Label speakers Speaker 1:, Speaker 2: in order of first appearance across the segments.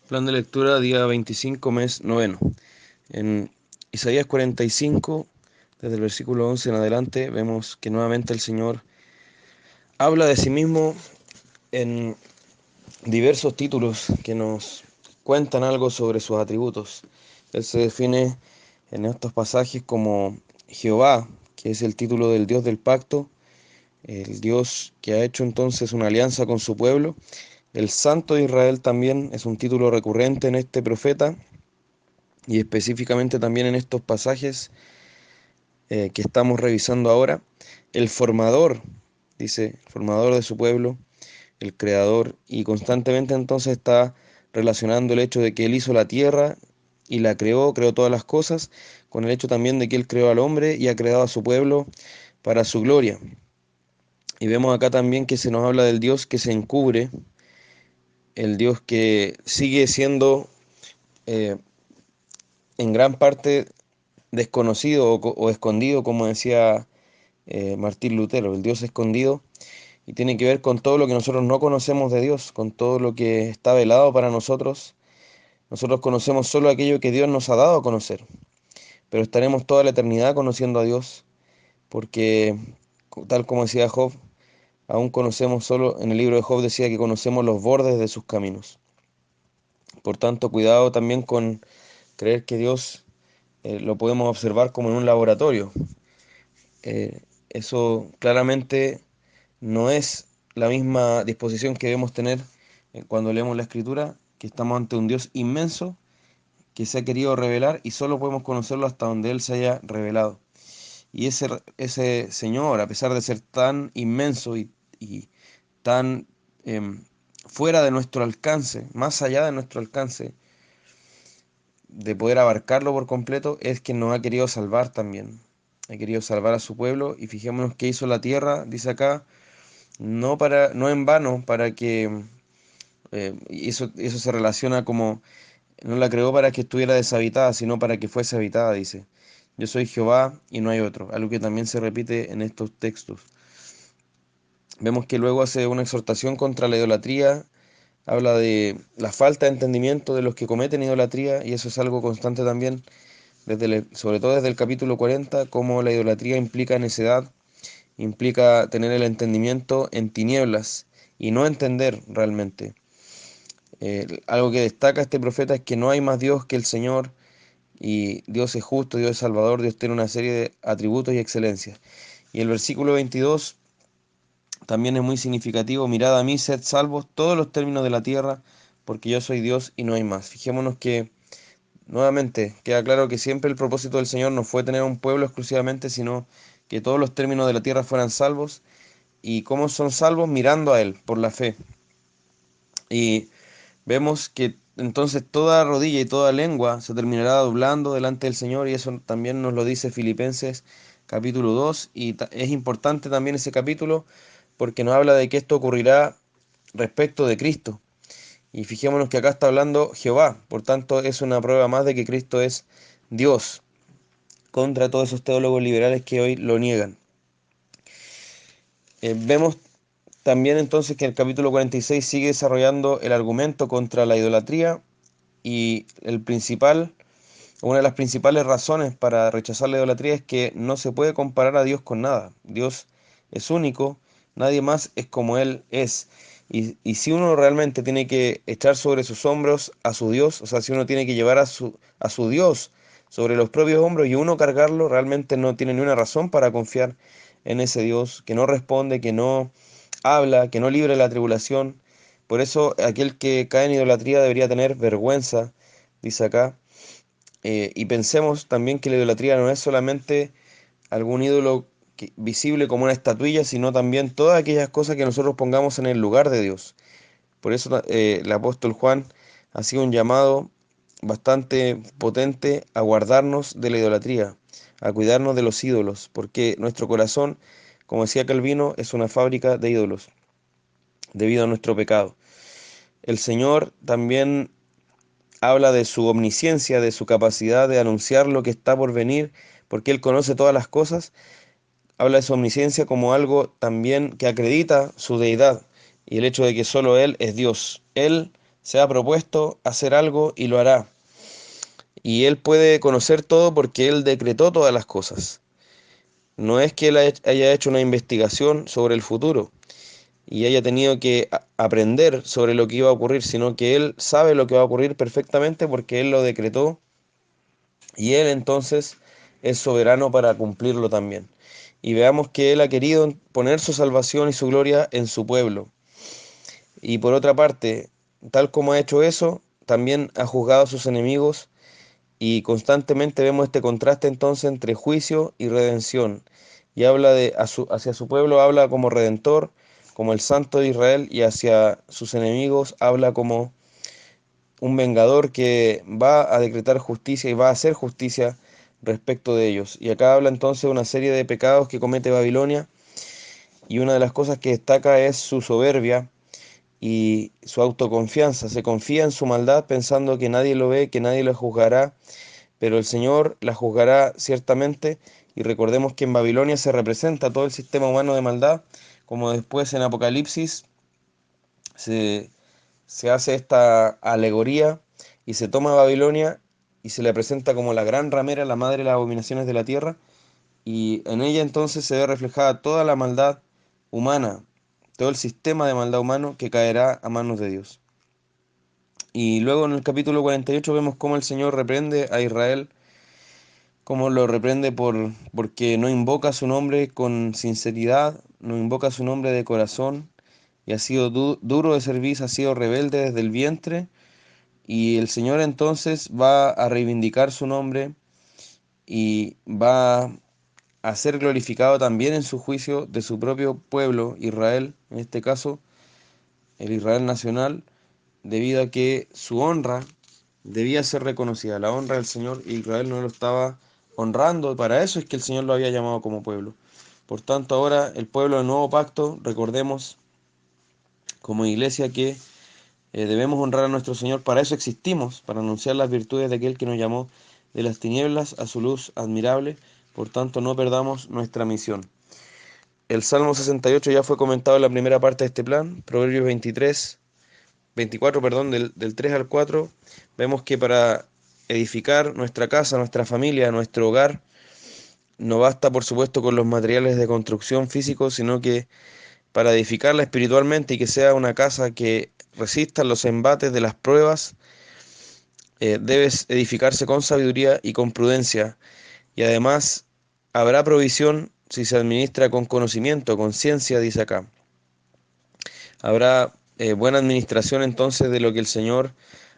Speaker 1: Plan de lectura día 25, mes noveno. En Isaías 45, desde el versículo 11 en adelante, vemos que nuevamente el Señor habla de sí mismo en diversos títulos que nos cuentan algo sobre sus atributos. Él se define en estos pasajes como Jehová, que es el título del Dios del pacto, el Dios que ha hecho entonces una alianza con su pueblo. El Santo de Israel también es un título recurrente en este profeta y específicamente también en estos pasajes que estamos revisando ahora. El formador, dice, el formador de su pueblo, el creador, y constantemente entonces está relacionando el hecho de que él hizo la tierra y la creó, creó todas las cosas, con el hecho también de que él creó al hombre y ha creado a su pueblo para su gloria. Y vemos acá también que se nos habla del Dios que se encubre, el Dios que sigue siendo eh, en gran parte desconocido o escondido, como decía Martín Lutero, el Dios escondido, y tiene que ver con todo lo que nosotros no conocemos de Dios, con todo lo que está velado para nosotros. Nosotros conocemos solo aquello que Dios nos ha dado a conocer, pero estaremos toda la eternidad conociendo a Dios, porque tal como decía Job, aún conocemos solo, en el libro de Job decía que conocemos los bordes de sus caminos. Por tanto, cuidado también con creer que Dios lo podemos observar como en un laboratorio. Eso claramente no es la misma disposición que debemos tener cuando leemos la Escritura, que estamos ante un Dios inmenso que se ha querido revelar y solo podemos conocerlo hasta donde Él se haya revelado. Y ese Señor, a pesar de ser tan inmenso y tan em, fuera de nuestro alcance, más allá de nuestro alcance, de poder abarcarlo por completo, es que nos ha querido salvar también. Ha querido salvar a su pueblo y fijémonos que hizo la tierra, dice acá, no en vano, para que, y eso se relaciona como, no la creó para que estuviera deshabitada, sino para que fuese habitada, dice. Yo soy Jehová y no hay otro, algo que también se repite en estos textos. Vemos que luego hace una exhortación contra la idolatría, habla de la falta de entendimiento de los que cometen idolatría, y eso es algo constante también, sobre todo desde el capítulo 40, cómo la idolatría implica necedad, implica tener el entendimiento en tinieblas y no entender realmente. Algo que destaca este profeta es que no hay más Dios que el Señor, y Dios es justo, Dios es salvador, Dios tiene una serie de atributos y excelencias. Y el versículo 22 también es muy significativo: mirad a mí, sed salvos todos los términos de la tierra, porque yo soy Dios y no hay más. Fijémonos que nuevamente queda claro que siempre el propósito del Señor no fue tener un pueblo exclusivamente, sino que todos los términos de la tierra fueran salvos. ¿Y cómo son salvos? Mirando a Él, por la fe. Y vemos que entonces toda rodilla y toda lengua se terminará doblando delante del Señor, y eso también nos lo dice Filipenses capítulo 2, y es importante también ese capítulo porque nos habla de que esto ocurrirá respecto de Cristo. Y fijémonos que acá está hablando Jehová, por tanto es una prueba más de que Cristo es Dios, contra todos esos teólogos liberales que hoy lo niegan. Vemos también entonces que el capítulo 46 sigue desarrollando el argumento contra la idolatría, y una de las principales razones para rechazar la idolatría es que no se puede comparar a Dios con nada. Dios es único, nadie más es como Él es. Y si uno realmente tiene que echar sobre sus hombros a su Dios, o sea, si uno tiene que llevar a su Dios sobre los propios hombros y uno cargarlo, realmente no tiene ni una razón para confiar en ese Dios que no responde, que no habla, que no libra la tribulación. Por eso aquel que cae en idolatría debería tener vergüenza, dice acá. Y pensemos también que la idolatría no es solamente algún ídolo visible como una estatuilla, sino también todas aquellas cosas que nosotros pongamos en el lugar de Dios. Por eso el apóstol Juan hacía un llamado bastante potente a guardarnos de la idolatría, a cuidarnos de los ídolos, porque nuestro corazón, como decía Calvino, es una fábrica de ídolos debido a nuestro pecado. El Señor también habla de su omnisciencia, de su capacidad de anunciar lo que está por venir, porque Él conoce todas las cosas. Habla de su omnisciencia como algo también que acredita su deidad y el hecho de que solo Él es Dios. Él se ha propuesto hacer algo y lo hará. Y Él puede conocer todo porque Él decretó todas las cosas. No es que Él haya hecho una investigación sobre el futuro y haya tenido que aprender sobre lo que iba a ocurrir, sino que Él sabe lo que va a ocurrir perfectamente porque Él lo decretó y Él entonces es soberano para cumplirlo también. Y veamos que Él ha querido poner su salvación y su gloria en su pueblo. Y por otra parte, tal como ha hecho eso, también ha juzgado a sus enemigos y constantemente vemos este contraste entonces entre juicio y redención. Y habla hacia su pueblo habla como redentor, como el Santo de Israel, y hacia sus enemigos habla como un vengador que va a decretar justicia y va a hacer justicia respecto de ellos. Y acá habla entonces de una serie de pecados que comete Babilonia, y una de las cosas que destaca es su soberbia y su autoconfianza. Se confía en su maldad pensando que nadie lo ve, que nadie lo juzgará, pero el Señor la juzgará ciertamente. Y recordemos que en Babilonia se representa todo el sistema humano de maldad, como después en Apocalipsis se, se hace esta alegoría y se toma Babilonia y se le presenta como la gran ramera, la madre de las abominaciones de la tierra, y en ella entonces se ve reflejada toda la maldad humana, todo el sistema de maldad humano que caerá a manos de Dios. Y luego en el capítulo 48 vemos cómo el Señor reprende a Israel, cómo lo reprende porque no invoca su nombre con sinceridad, no invoca su nombre de corazón, y ha sido duro de servicio, ha sido rebelde desde el vientre, y el Señor entonces va a reivindicar su nombre y va a ser glorificado también en su juicio de su propio pueblo, Israel, en este caso, el Israel nacional, debido a que su honra debía ser reconocida, la honra del Señor, y Israel no lo estaba honrando. Para eso es que el Señor lo había llamado como pueblo. Por tanto, ahora el pueblo del nuevo pacto, recordemos como iglesia que debemos honrar a nuestro Señor. Para eso existimos, para anunciar las virtudes de aquel que nos llamó de las tinieblas a su luz admirable. Por tanto, no perdamos nuestra misión. El Salmo 68 ya fue comentado en la primera parte de este plan. Proverbios 24, perdón, del 3 al 4, vemos que para edificar nuestra casa, nuestra familia, nuestro hogar, no basta por supuesto con los materiales de construcción físicos, sino que para edificarla espiritualmente y que sea una casa que resista los embates de las pruebas, debes edificarse con sabiduría y con prudencia. Y además habrá provisión si se administra con conocimiento, con ciencia, dice acá. Habrá buena administración entonces de lo que el Señor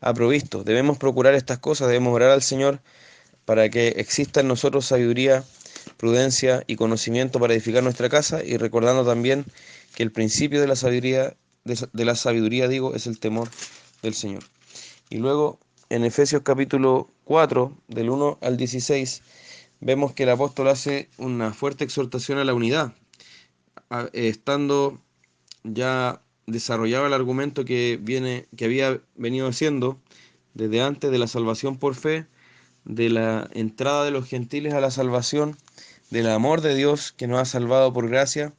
Speaker 1: ha provisto. Debemos procurar estas cosas, debemos orar al Señor para que exista en nosotros sabiduría, prudencia y conocimiento para edificar nuestra casa, y recordando también que el principio de la sabiduría, digo, es el temor del Señor. Y luego en Efesios capítulo 4, del 1 al 16, vemos que el apóstol hace una fuerte exhortación a la unidad, estando ya desarrollaba el argumento que había venido haciendo desde antes de la salvación por fe, de la entrada de los gentiles a la salvación, del amor de Dios que nos ha salvado por gracia,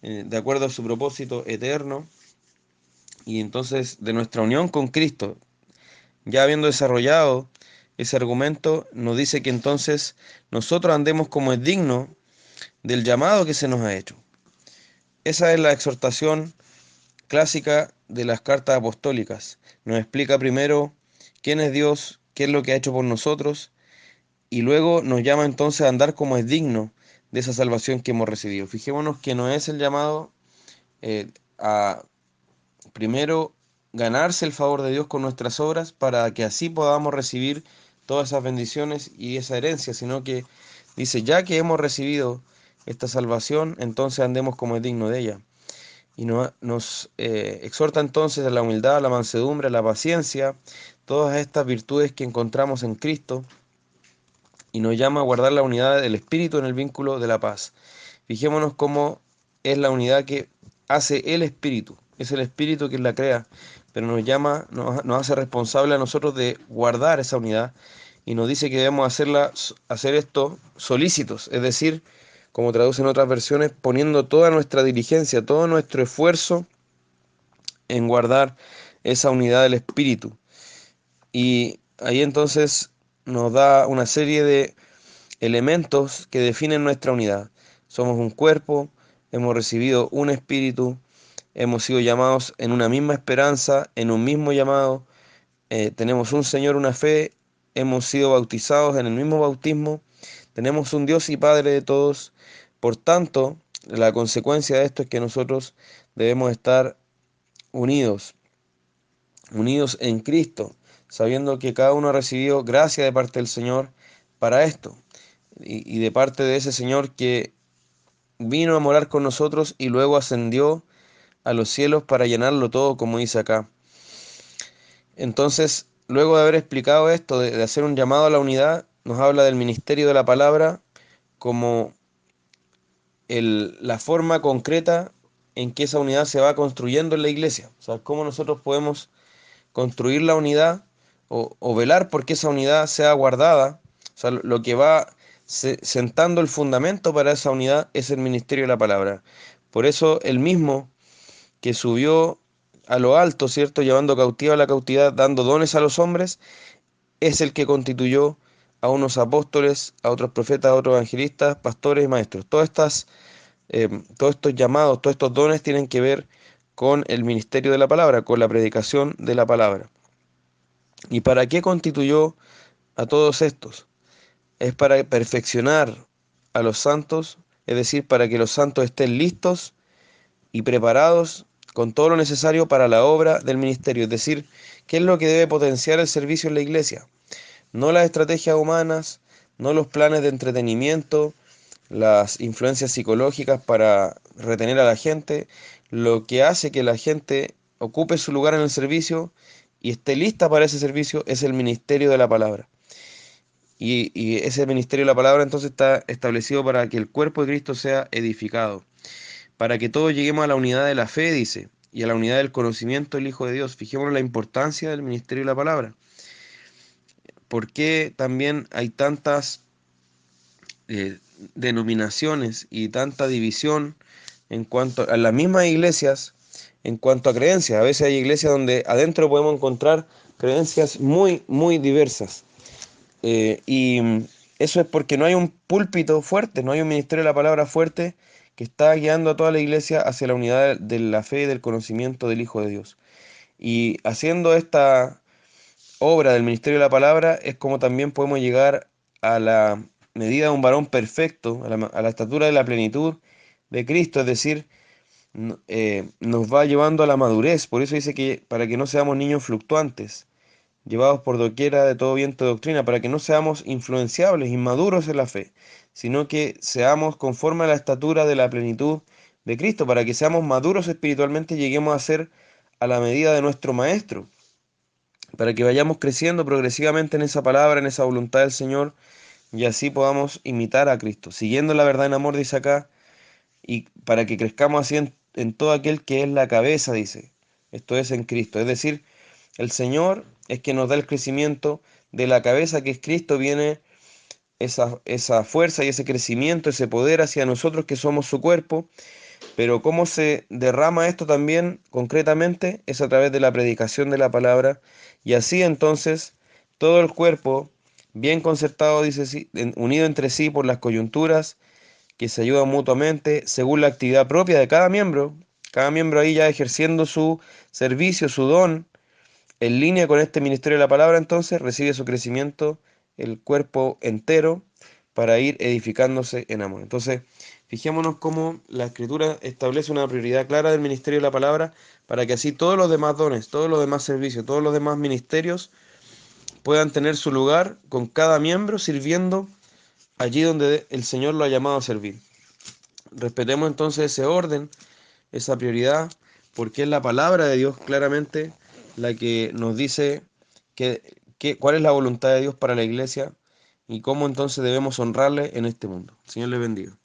Speaker 1: de acuerdo a su propósito eterno, y entonces de nuestra unión con Cristo. Ya habiendo desarrollado ese argumento, nos dice que entonces nosotros andemos como es digno del llamado que se nos ha hecho. Esa es la exhortación clásica de las cartas apostólicas. Nos explica primero quién es Dios, qué es lo que ha hecho por nosotros, y luego nos llama entonces a andar como es digno de esa salvación que hemos recibido. Fijémonos que no es el llamado a primero ganarse el favor de Dios con nuestras obras para que así podamos recibir todas esas bendiciones y esa herencia, sino que dice, ya que hemos recibido esta salvación, entonces andemos como es digno de ella. Y nos exhorta entonces a la humildad, a la mansedumbre, a la paciencia, todas estas virtudes que encontramos en Cristo, y nos llama a guardar la unidad del Espíritu en el vínculo de la paz. Fijémonos cómo es la unidad que hace el Espíritu. Es el Espíritu quien la crea, pero nos hace responsable a nosotros de guardar esa unidad, y nos dice que debemos hacer esto solícitos, es decir, como traducen otras versiones, poniendo toda nuestra diligencia, todo nuestro esfuerzo en guardar esa unidad del Espíritu. Y ahí entonces nos da una serie de elementos que definen nuestra unidad. Somos un cuerpo, hemos recibido un espíritu, hemos sido llamados en una misma esperanza, en un mismo llamado, tenemos un Señor, una fe, hemos sido bautizados en el mismo bautismo, tenemos un Dios y Padre de todos. Por tanto, la consecuencia de esto es que nosotros debemos estar unidos, unidos en Cristo, sabiendo que cada uno ha recibido gracia de parte del Señor para esto, y de parte de ese Señor que vino a morar con nosotros y luego ascendió a los cielos para llenarlo todo, como dice acá. Entonces, luego de haber explicado esto, de hacer un llamado a la unidad, nos habla del ministerio de la palabra como la forma concreta en que esa unidad se va construyendo en la iglesia. O sea, cómo nosotros podemos construir la unidad o velar porque esa unidad sea guardada. O sea, lo que va sentando el fundamento para esa unidad es el ministerio de la palabra. Por eso el mismo que subió a lo alto, ¿cierto? Llevando cautiva a la cautividad, dando dones a los hombres, es el que constituyó a unos apóstoles, a otros profetas, a otros evangelistas, pastores y maestros. Todos estos llamados, todos estos dones tienen que ver con el ministerio de la palabra, con la predicación de la palabra. ¿Y para qué constituyó a todos estos? Es para perfeccionar a los santos, es decir, para que los santos estén listos y preparados con todo lo necesario para la obra del ministerio. Es decir, ¿qué es lo que debe potenciar el servicio en la iglesia? No las estrategias humanas, no los planes de entretenimiento, las influencias psicológicas para retener a la gente. Lo que hace que la gente ocupe su lugar en el servicio y esté lista para ese servicio es el ministerio de la palabra. Y ese ministerio de la palabra entonces está establecido para que el cuerpo de Cristo sea edificado, para que todos lleguemos a la unidad de la fe, dice, y a la unidad del conocimiento del Hijo de Dios. Fijémonos la importancia del ministerio de la palabra. ¿Por qué también hay tantas denominaciones y tanta división en cuanto a las mismas iglesias, en cuanto a creencias? A veces hay iglesias donde adentro podemos encontrar creencias muy, muy diversas. Y eso es porque no hay un púlpito fuerte, no hay un ministerio de la palabra fuerte que está guiando a toda la iglesia hacia la unidad de la fe y del conocimiento del Hijo de Dios. Y haciendo esta obra del ministerio de la palabra es como también podemos llegar a la medida de un varón perfecto, a la estatura de la plenitud de Cristo, es decir, nos va llevando a la madurez. Por eso dice que para que no seamos niños fluctuantes, llevados por doquiera de todo viento de doctrina, para que no seamos influenciables, inmaduros en la fe, sino que seamos conforme a la estatura de la plenitud de Cristo, para que seamos maduros espiritualmente y lleguemos a ser a la medida de nuestro Maestro, para que vayamos creciendo progresivamente en esa palabra, en esa voluntad del Señor, y así podamos imitar a Cristo, siguiendo la verdad en amor, dice acá, y para que crezcamos así en todo aquel que es la cabeza, dice, esto es en Cristo, es decir, el Señor es quien nos da el crecimiento de la cabeza que es Cristo, viene esa fuerza y ese crecimiento, ese poder hacia nosotros que somos su cuerpo, pero cómo se derrama esto también concretamente es a través de la predicación de la palabra, y así entonces todo el cuerpo, bien concertado, dice, unido entre sí por las coyunturas, que se ayudan mutuamente según la actividad propia de cada miembro ahí ya ejerciendo su servicio, su don, en línea con este ministerio de la palabra, entonces recibe su crecimiento el cuerpo entero para ir edificándose en amor. Entonces, fijémonos cómo la Escritura establece una prioridad clara del ministerio de la palabra para que así todos los demás dones, todos los demás servicios, todos los demás ministerios puedan tener su lugar con cada miembro sirviendo allí donde el Señor lo ha llamado a servir. Respetemos entonces ese orden, esa prioridad, porque es la palabra de Dios claramente la que nos dice cuál es la voluntad de Dios para la iglesia y cómo entonces debemos honrarle en este mundo. Señor le bendiga.